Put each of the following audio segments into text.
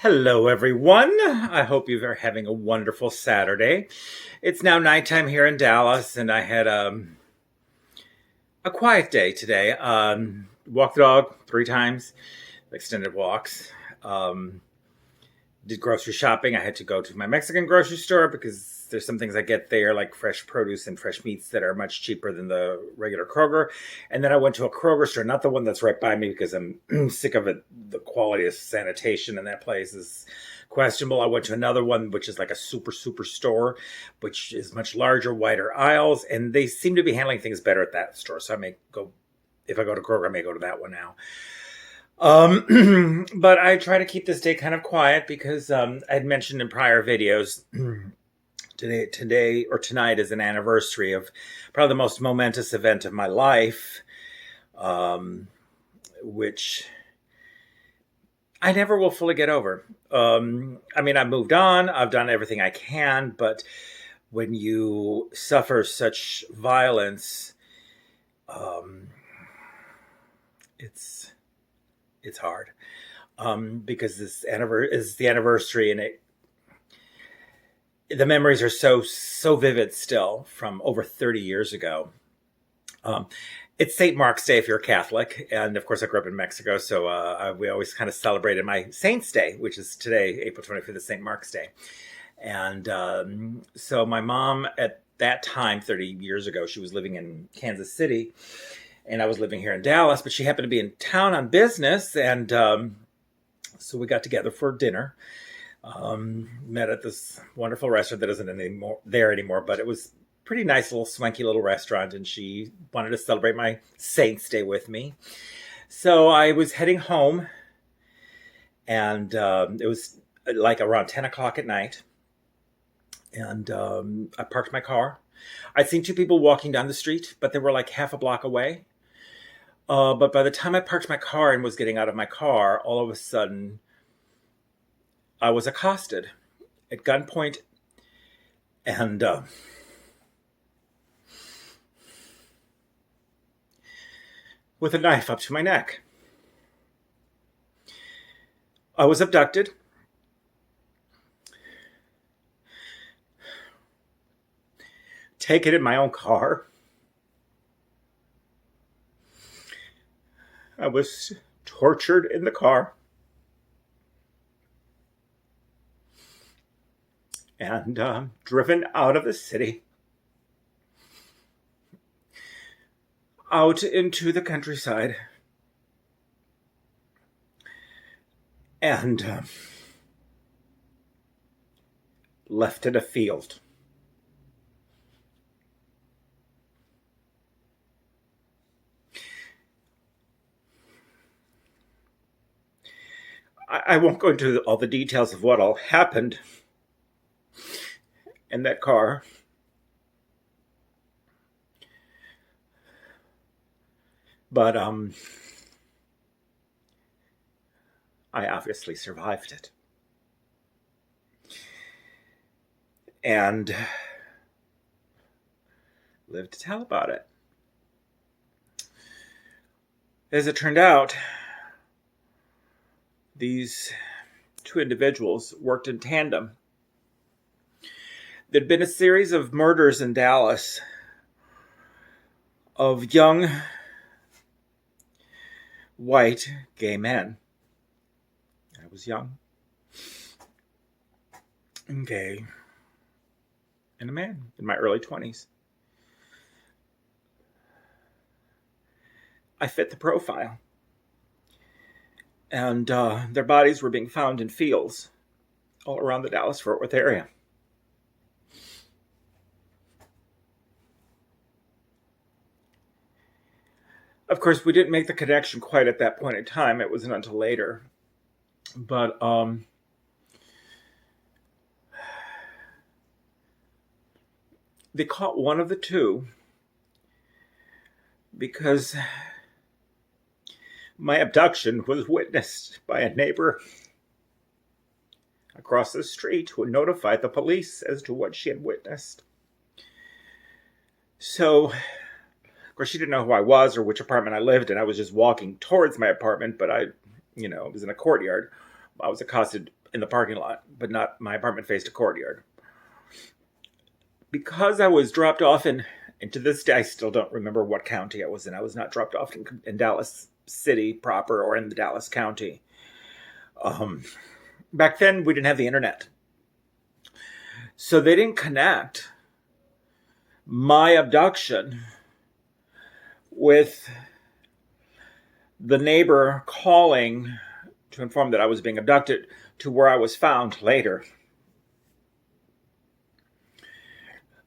Hello, everyone. I hope you are having a wonderful Saturday. It's now nighttime here in Dallas, and I had a quiet day today. Walked the dog 3 times, extended walks. Um, did grocery shopping. I had to go to my Mexican grocery store because there's some things I get there, like fresh produce and fresh meats, that are much cheaper than the regular Kroger. And then I went to a Kroger store, not the one that's right by me, because I'm sick of it. The quality of sanitation in that place is questionable. I went to another one, which is like a super store, which is much larger, wider aisles, and they seem to be handling things better at that store. So I may go, if I go to Kroger, I may go to that one now. But I try to keep this day kind of quiet because I had mentioned in prior videos today or tonight is an anniversary of probably the most momentous event of my life, which I never will fully get over. I mean, I've moved on, I've done everything I can, but when you suffer such violence, it's hard, because this is the anniversary, and the memories are so vivid still from over 30 years ago. It's St. Mark's Day if you're a Catholic, and of course I grew up in Mexico, so we always kind of celebrated my Saint's Day, which is today, April 25th, is St. Mark's Day. And so my mom at that time, 30 years ago, she was living in Kansas City, and I was living here in Dallas, but she happened to be in town on business, and so we got together for dinner. Met at this wonderful restaurant that isn't there anymore, but it was pretty nice, little swanky little restaurant, and she wanted to celebrate my Saint's Day with me. So I was heading home, and it was like around 10 o'clock at night, and I parked my car. I'd seen two people walking down the street, but they were like half a block away. But by the time I parked my car and was getting out of my car, all of a sudden, I was accosted at gunpoint, and with a knife up to my neck. I was abducted. Taken in my own car. I was tortured in the car. And driven out of the city, out into the countryside, and left in a field. I won't go into all the details of what all happened in that car. But I obviously survived it. And lived to tell about it. As it turned out, these two individuals worked in tandem. There'd been a series of murders in Dallas of young white gay men. I was young and gay and a man in my early 20s. I fit the profile. And their bodies were being found in fields all around the Dallas-Fort Worth area. Of course, we didn't make the connection quite at that point in time. It wasn't until later. But they caught one of the two because my abduction was witnessed by a neighbor across the street who notified the police as to what she had witnessed. So, of course, she didn't know who I was or which apartment I lived in. I was just walking towards my apartment, but it was in a courtyard. I was accosted in the parking lot, but not my apartment faced a courtyard. Because I was dropped off and to this day, I still don't remember what county I was in. I was not dropped off in Dallas City proper or in the Dallas County. Back then, we didn't have the internet. So they didn't connect my abduction with the neighbor calling to inform that I was being abducted to where I was found later.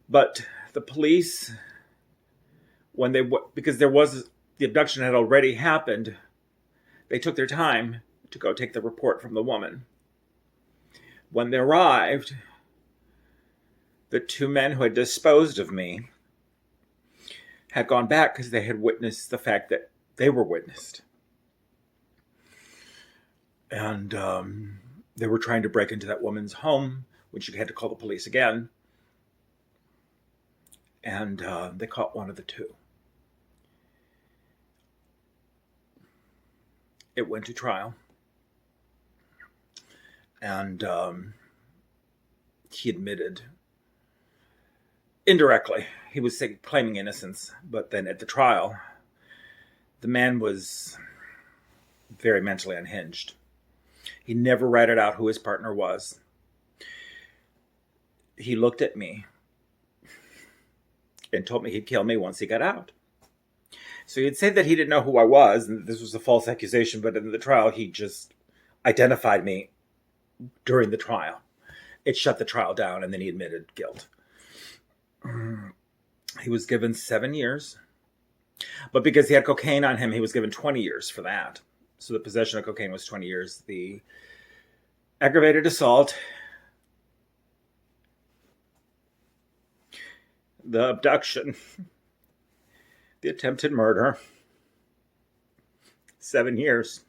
But the police, because the abduction had already happened, they took their time to go take the report from the woman. When they arrived, the two men who had disposed of me had gone back because they had witnessed the fact that they were witnessed. And they were trying to break into that woman's home when she had to call the police again. And they caught one of the two. It went to trial. And he admitted indirectly. He was claiming innocence. But then at the trial, the man was very mentally unhinged. He never ratted out who his partner was. He looked at me and told me he'd kill me once he got out. So he'd said that he didn't know who I was, and this was a false accusation, but in the trial, he just identified me during the trial. It shut the trial down, and then he admitted guilt. He was given 7 years, but because he had cocaine on him, he was given 20 years for that. So the possession of cocaine was 20 years. The aggravated assault, the abduction, the attempted murder, 7 years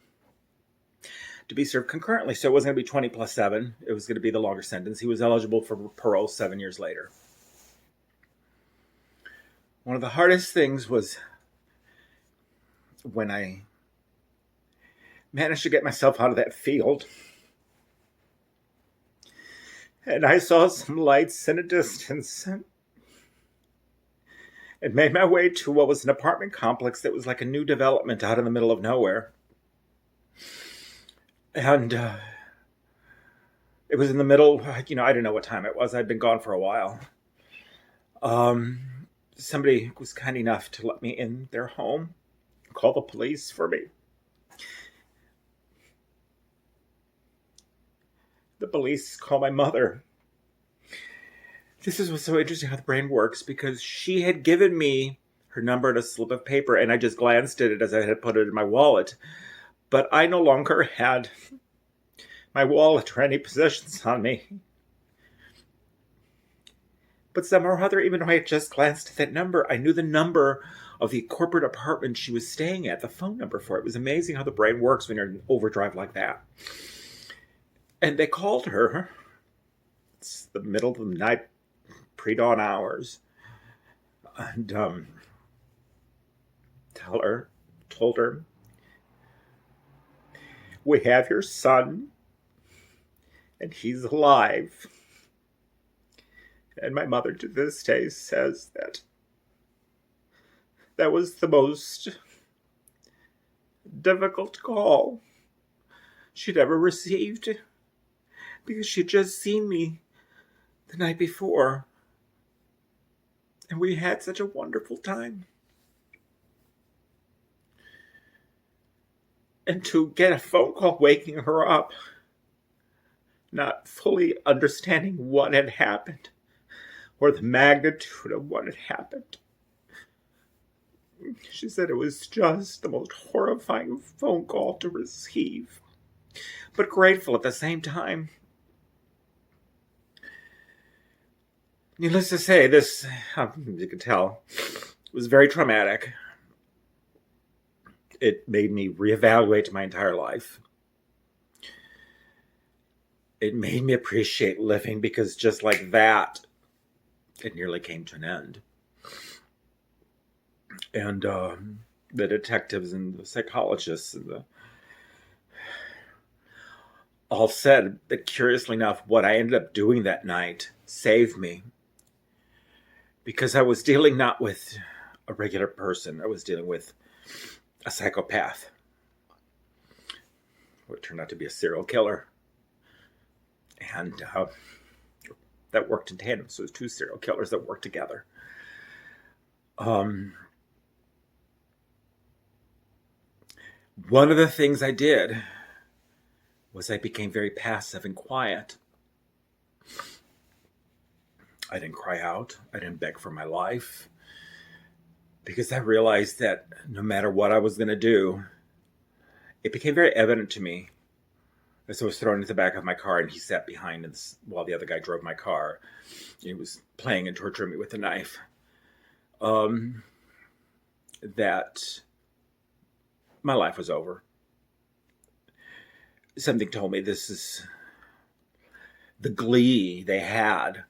to be served concurrently. So it wasn't going to be 20 plus 7. It was going to be the longer sentence. He was eligible for parole 7 years later. One of the hardest things was when I managed to get myself out of that field. And I saw some lights in a distance and made my way to what was an apartment complex that was like a new development out in the middle of nowhere. And it was in the middle, I didn't know what time it was. I'd been gone for a while. Somebody was kind enough to let me in their home, call the police for me. The police called my mother. This is what's so interesting how the brain works, because she had given me her number and a slip of paper, and I just glanced at it as I had put it in my wallet. But I no longer had my wallet or any possessions on me. But somehow or other, even though I had just glanced at that number, I knew the number of the corporate apartment she was staying at, the phone number for it. It was amazing how the brain works when you're in overdrive like that. And they called her. It's the middle of the night, pre-dawn hours. And told her, we have your son, and he's alive. And my mother to this day says that was the most difficult call she'd ever received, because she'd just seen me the night before, and we had such a wonderful time. And to get a phone call waking her up, not fully understanding what had happened, or the magnitude of what had happened. She said it was just the most horrifying phone call to receive, but grateful at the same time. Needless to say, this, you can tell, was very traumatic. It made me reevaluate my entire life. It made me appreciate living, because just like that, it nearly came to an end. And the detectives and the psychologists and all said that, curiously enough, what I ended up doing that night saved me, because I was dealing not with a regular person. I was dealing with a psychopath who turned out to be a serial killer. And that worked in tandem. So it was two serial killers that worked together. One of the things I did was I became very passive and quiet. I didn't cry out. I didn't beg for my life, because I realized that no matter what I was going to do, it became very evident to me as I was thrown into the back of my car, and he sat behind while the other guy drove my car. He was playing and torturing me with a knife. That my life was over. Something told me this is the glee they had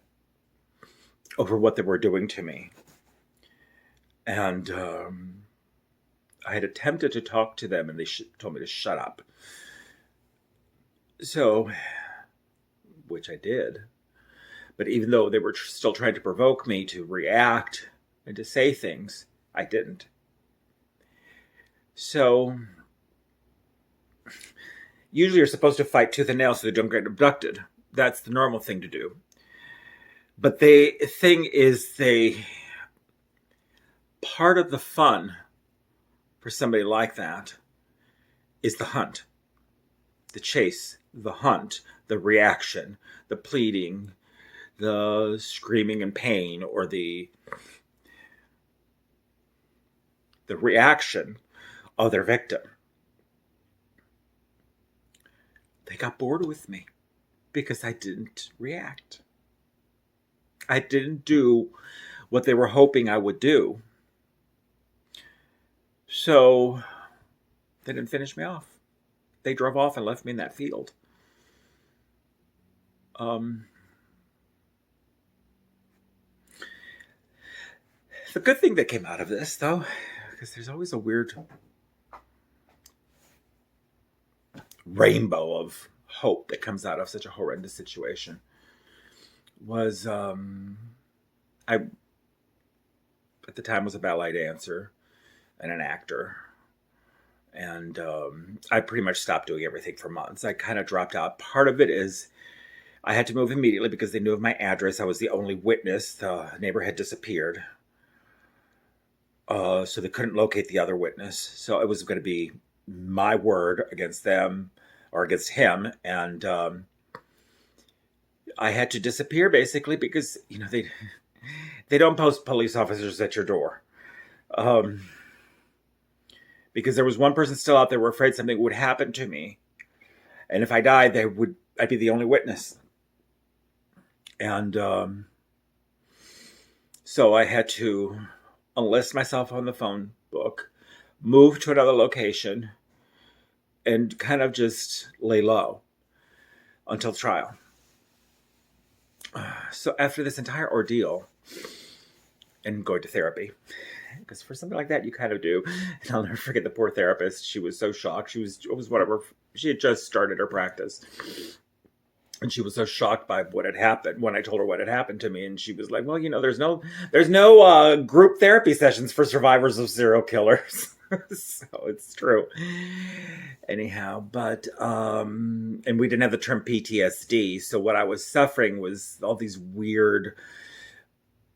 over what they were doing to me. And I had attempted to talk to them, and they told me to shut up. So, which I did. But even though they were still trying to provoke me to react and to say things, I didn't. So, usually you're supposed to fight tooth and nail so they don't get abducted. That's the normal thing to do. But part of the fun for somebody like that is the hunt, the chase, the hunt, the reaction, the pleading, the screaming in pain, or the reaction of their victim. They got bored with me because I didn't react. I didn't do what they were hoping I would do. So they didn't finish me off. They drove off and left me in that field. The good thing that came out of this, though, because there's always a weird rainbow of hope that comes out of such a horrendous situation, was I, at the time, was a ballet dancer and an actor. And I pretty much stopped doing everything for months. I kind of dropped out. Part of it is I had to move immediately because they knew of my address. I was the only witness. The neighbor had disappeared. So they couldn't locate the other witness. So it was going to be my word against them or against him. And I had to disappear, basically, because, they don't post police officers at your door. Because there was one person still out there who were afraid something would happen to me. And if I died, I'd be the only witness. And so I had to enlist myself on the phone book, move to another location, and kind of just lay low until trial. So after this entire ordeal, and going to therapy, because for something like that, you kind of do. And I'll never forget the poor therapist. She was so shocked. She had just started her practice. And she was so shocked by what had happened when I told her what had happened to me. And she was like, well, there's no group therapy sessions for survivors of serial killers. So it's true. Anyhow, but, and we didn't have the term PTSD. So what I was suffering was all these weird,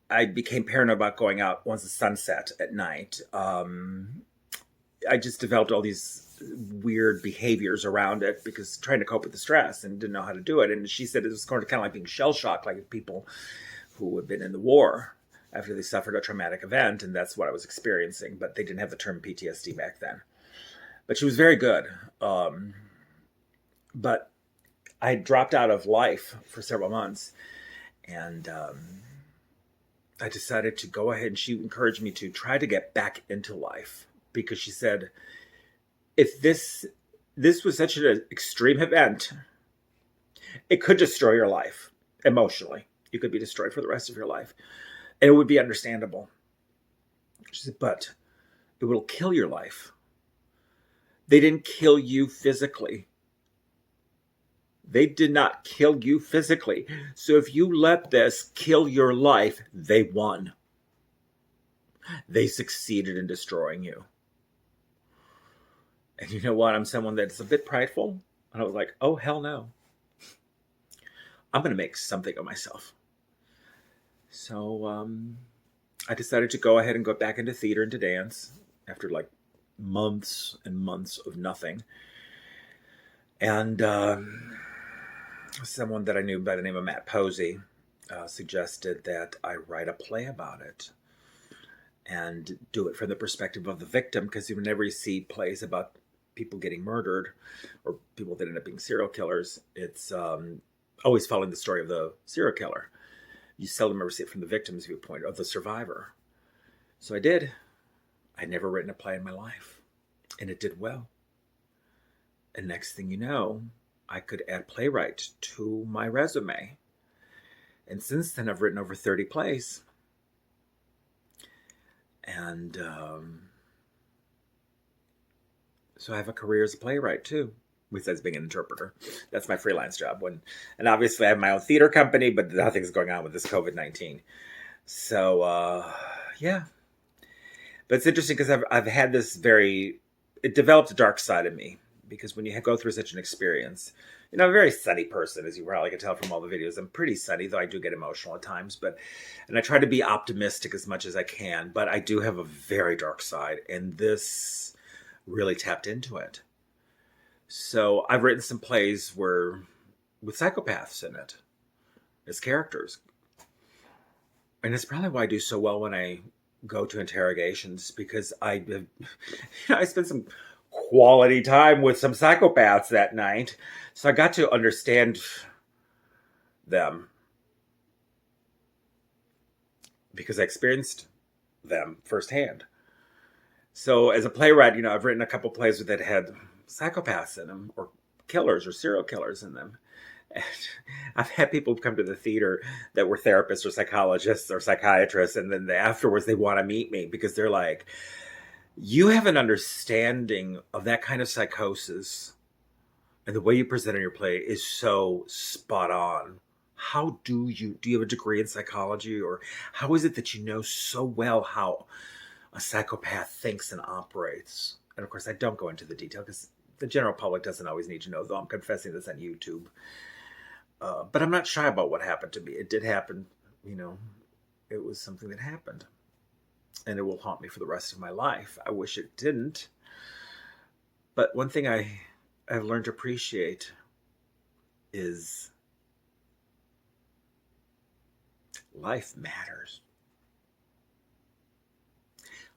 I became paranoid about going out once the sun set at night. I just developed all these weird behaviors around it because trying to cope with the stress and didn't know how to do it. And she said it was kind of like being shell shocked, like people who had been in the war after they suffered a traumatic event. And that's what I was experiencing. But they didn't have the term PTSD back then. But she was very good. But I dropped out of life for several months. And I decided to go ahead, and she encouraged me to try to get back into life, because she said, if this was such an extreme event, it could destroy your life emotionally. You could be destroyed for the rest of your life, and it would be understandable. She said, but it will kill your life. They didn't kill you physically. They did not kill you physically. So if you let this kill your life, they won. They succeeded in destroying you. And you know what? I'm someone that's a bit prideful. And I was like, oh, hell no. I'm going to make something of myself. So I decided to go ahead and go back into theater and to dance after like months and months of nothing. And someone that I knew by the name of Matt Posey suggested that I write a play about it and do it from the perspective of the victim, because whenever you see plays about people getting murdered or people that end up being serial killers, it's always following the story of the serial killer. You seldom ever see it from the victim's viewpoint of the survivor. So I did. I'd never written a play in my life, and it did well. And next thing you know, I could add playwright to my resume. And since then, I've written over 30 plays. And so I have a career as a playwright too, besides being an interpreter. That's my freelance job. And obviously I have my own theater company, but nothing's going on with this COVID-19. So yeah. But it's interesting because I've had this it developed a dark side of me, because when you go through such an experience, I'm a very sunny person, as you probably can tell from all the videos. I'm pretty sunny, though I do get emotional at times. And I try to be optimistic as much as I can. But I do have a very dark side, and this really tapped into it. So I've written some plays with psychopaths in it as characters. And it's probably why I do so well when I go to interrogations, because I spent some quality time with some psychopaths that night. So I got to understand them because I experienced them firsthand. So as a playwright, I've written a couple plays that had psychopaths in them, or killers or serial killers in them. And I've had people come to the theater that were therapists or psychologists or psychiatrists, and then afterwards they want to meet me because they're like, you have an understanding of that kind of psychosis, and the way you present in your play is so spot on. How do you have a degree in psychology, or how is it that you know so well how a psychopath thinks and operates? And of course, I don't go into the detail because the general public doesn't always need to know, though I'm confessing this on YouTube. But I'm not shy about what happened to me. It did happen, it was something that happened. And it will haunt me for the rest of my life. I wish it didn't. But one thing I've learned to appreciate is life matters.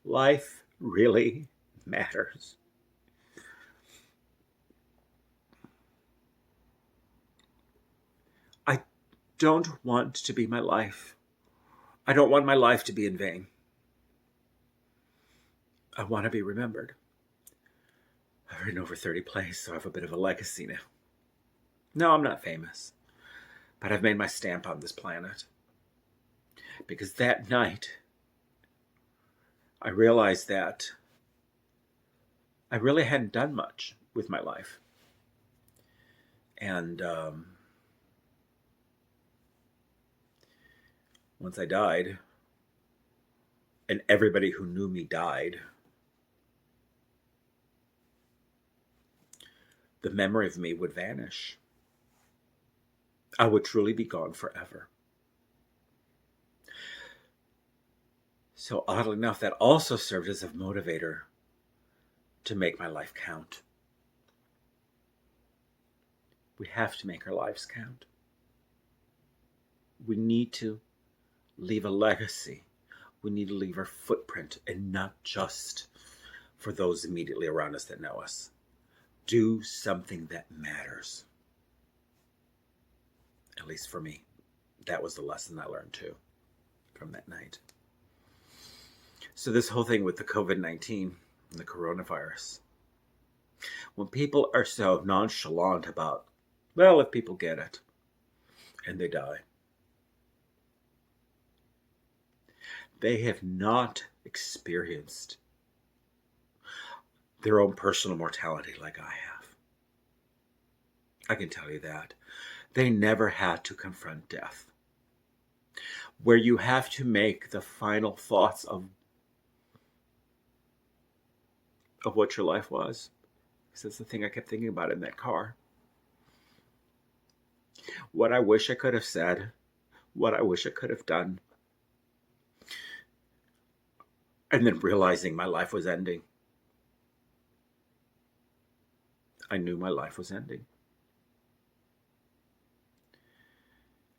Life really matters. I don't want to be my life. I don't want my life to be in vain. I want to be remembered. I've written over 30 plays, so I have a bit of a legacy now. No, I'm not famous, but I've made my stamp on this planet. Because that night, I realized that I really hadn't done much with my life. And once I died, and everybody who knew me died, the memory of me would vanish. I would truly be gone forever. So oddly enough, that also served as a motivator to make my life count. We have to make our lives count. We need to leave a legacy. We need to leave our footprint, and not just for those immediately around us that know us. Do something that matters. At least for me. That was the lesson I learned too from that night. So this whole thing with the COVID-19 and the coronavirus. When people are so nonchalant about, well, if people get it and they die, they have not experienced their own personal mortality like I have. I can tell you that. They never had to confront death. Where you have to make the final thoughts of what your life was. Because that's the thing I kept thinking about in that car. What I wish I could have said, what I wish I could have done. And then realizing my life was ending. I knew my life was ending.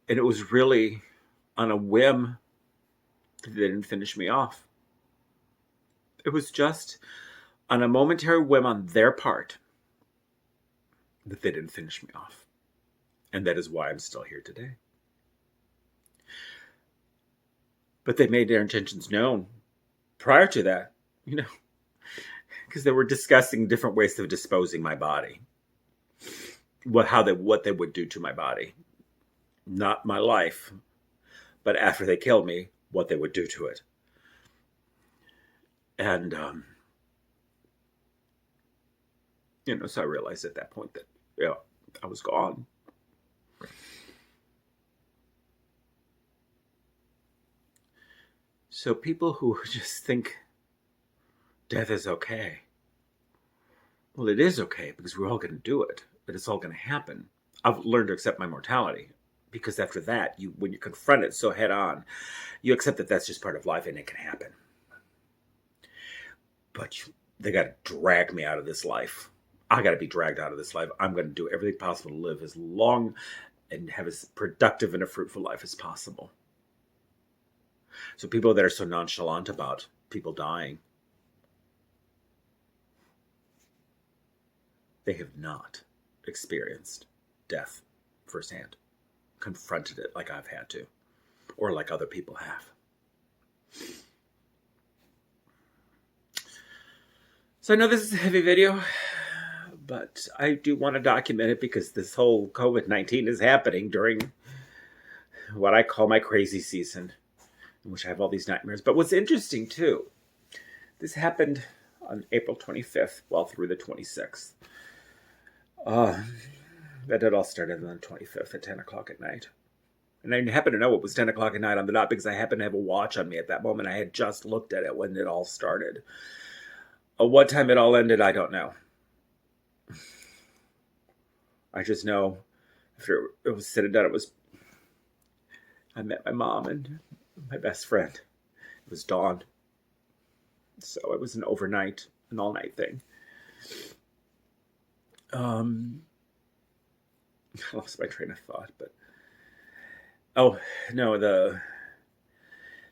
And it was really on a whim that they didn't finish me off. It was just on a momentary whim on their part that they didn't finish me off. And that is why I'm still here today. But they made their intentions known prior to that, because they were discussing different ways of disposing my body. What they would do to my body. Not my life, but after they killed me, what they would do to it. And, so I realized at that point that, I was gone. So people who just think death is okay. Well, it is okay because we're all going to do it, but it's all going to happen. I've learned to accept my mortality because after that, when you confront it so head on, you accept that that's just part of life and it can happen. But they got to drag me out of this life. I got to be dragged out of this life. I'm going to do everything possible to live as long and have as productive and a fruitful life as possible. So people that are so nonchalant about people dying, they have not experienced death firsthand, confronted it like I've had to, or like other people have. So I know this is a heavy video, but I do want to document it because this whole COVID-19 is happening during what I call my crazy season, in which I have all these nightmares. But what's interesting too, this happened on April 25th, well through the 26th. That it all started on the 25th at 10 o'clock at night. And I happen to know it was 10 o'clock at night on the dot because I happened to have a watch on me at that moment. I had just looked at it when it all started. What time it all ended, I don't know. I just know after it was said and done, I met my mom and my best friend. It was dawn. So it was an all-night thing. I lost my train of thought, but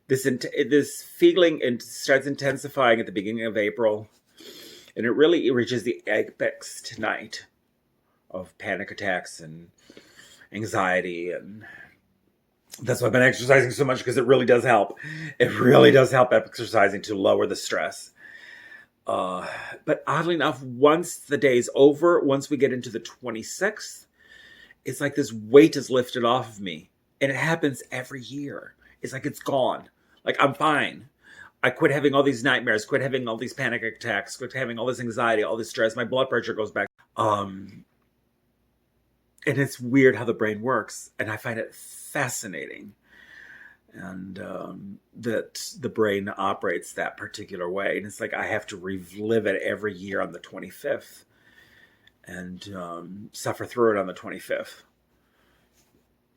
this feeling starts intensifying at the beginning of April, and it really reaches the apex tonight of panic attacks and anxiety, and that's why I've been exercising so much because it really does help. It really does help exercising to lower the stress. But oddly enough, once the day's over, once we get into the 26th, it's like this weight is lifted off of me. And it happens every year. It's like it's gone. Like I'm fine. I quit having all these nightmares, quit having all these panic attacks, quit having all this anxiety, all this stress. My blood pressure goes back. And it's weird how the brain works. And I find it fascinating. And that the brain operates that particular way. And it's like I have to relive it every year on the 25th and suffer through it on the 25th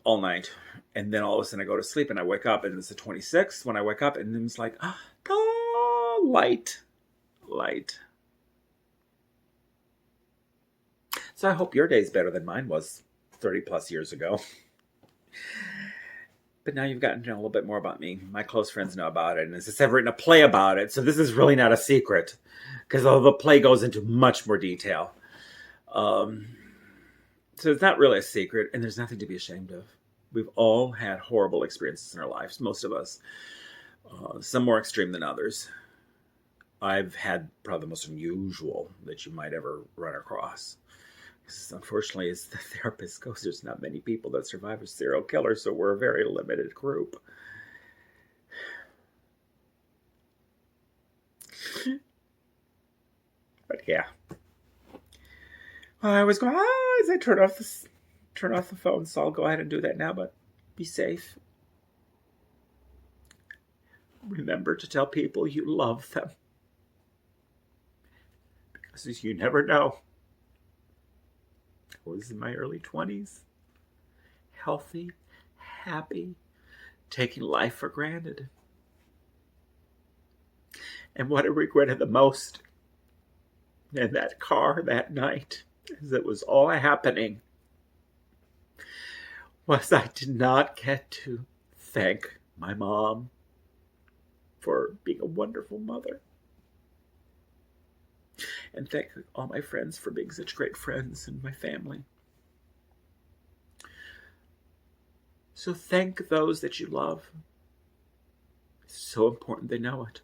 all night. And then all of a sudden I go to sleep and I wake up and it's the 26th when I wake up and it's like, light. So I hope your day's better than mine was 30 plus years ago. But now you've gotten to know a little bit more about me. My close friends know about it. And as I said, I've written a play about it. So this is really not a secret. Because the play goes into much more detail. So it's not really a secret. And there's nothing to be ashamed of. We've all had horrible experiences in our lives. Most of us. Some more extreme than others. I've had probably the most unusual that you might ever run across. Unfortunately, as the therapist goes, there's not many people that survive a serial killer, so we're a very limited group. But yeah. I was going, as I turn off the phone, so I'll go ahead and do that now, but be safe. Remember to tell people you love them, because you never know. I was in my early 20s, healthy, happy, taking life for granted. And what I regretted the most in that car that night, as it was all happening, was I did not get to thank my mom for being a wonderful mother. And thank all my friends for being such great friends, and my family. So thank those that you love. It's so important they know it.